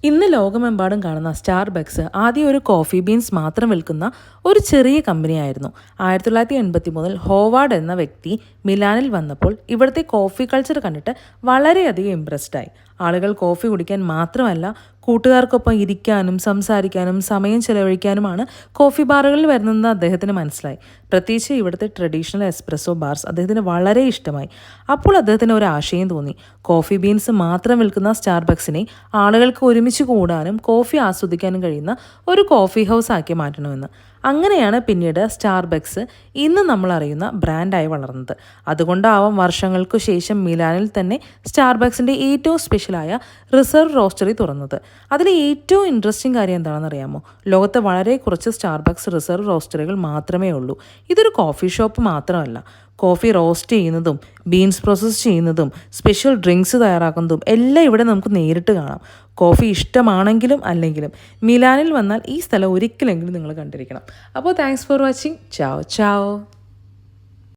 ഇന്ന് ലോകമെമ്പാടും കാണുന്ന സ്റ്റാർബക്സ് ആദ്യം ഒരു കോഫി ബീൻസ് മാത്രം വിൽക്കുന്ന ഒരു ചെറിയ കമ്പനിയായിരുന്നു. 1983 ഹോവാർഡ് എന്ന വ്യക്തി മിലാനിൽ വന്നപ്പോൾ ഇവിടുത്തെ കോഫി കൾച്ചർ കണ്ടിട്ട് വളരെയധികം ഇംപ്രസ്ഡായി. ആളുകൾ കോഫി കുടിക്കാൻ മാത്രമല്ല, കൂട്ടുകാർക്കൊപ്പം ഇരിക്കാനും സംസാരിക്കാനും സമയം ചെലവഴിക്കാനുമാണ് കോഫി ബാറുകളിൽ വരുന്നതെന്ന് അദ്ദേഹത്തിന് മനസ്സിലായി. പ്രത്യേകിച്ച് ഇവിടുത്തെ ട്രഡീഷണൽ എസ്പ്രസോ ബാർസ് അദ്ദേഹത്തിന് വളരെ ഇഷ്ടമായി. അപ്പോൾ അദ്ദേഹത്തിന് ഒരു ആശയം തോന്നി. കോഫി ബീൻസ് മാത്രം വിൽക്കുന്ന സ്റ്റാർബക്സിനെ ആളുകൾക്ക് ഒരുമിച്ച് കൂടാനും കോഫി ആസ്വദിക്കാനും കഴിയുന്ന ഒരു കോഫി ഹൗസ് ആക്കി മാറ്റണമെന്ന്. അങ്ങനെയാണ് പിന്നീട് സ്റ്റാർബക്സ് ഇന്ന് നമ്മൾ അറിയുന്ന ബ്രാൻഡായി വളർന്നത്. അതുകൊണ്ടാവാം വർഷങ്ങൾക്കു ശേഷം മിലാനിൽ തന്നെ സ്റ്റാർബക്സിൻ്റെ ഏറ്റവും സ്പെഷ്യലായ റിസർവ് റോസ്റ്ററി തുറന്നത്. അതിൽ ഏറ്റവും ഇൻട്രസ്റ്റിംഗ് കാര്യം എന്താണെന്ന് അറിയാമോ? ലോകത്ത് വളരെ കുറച്ച് സ്റ്റാർബക്സ് റിസർവ് റോസ്റ്ററികൾ മാത്രമേ ഉള്ളൂ. ഇതൊരു കോഫി ഷോപ്പ് മാത്രമല്ല, കോഫി റോസ്റ്റ് ചെയ്യുന്നതും ബീൻസ് പ്രോസസ്സ് ചെയ്യുന്നതും സ്പെഷ്യൽ ഡ്രിങ്ക്സ് തയ്യാറാക്കുന്നതും എല്ലാം ഇവിടെ നമുക്ക് നേരിട്ട് കാണാം. കോഫി ഇഷ്ടമാണെങ്കിലും അല്ലെങ്കിലും മിലാനിൽ വന്നാൽ ഈ സ്ഥലം ഒരിക്കലെങ്കിലും നിങ്ങൾ കണ്ടിരിക്കണം. അപ്പോൾ താങ്ക്സ് ഫോർ വാച്ചിങ്. ചാओ ചാओ.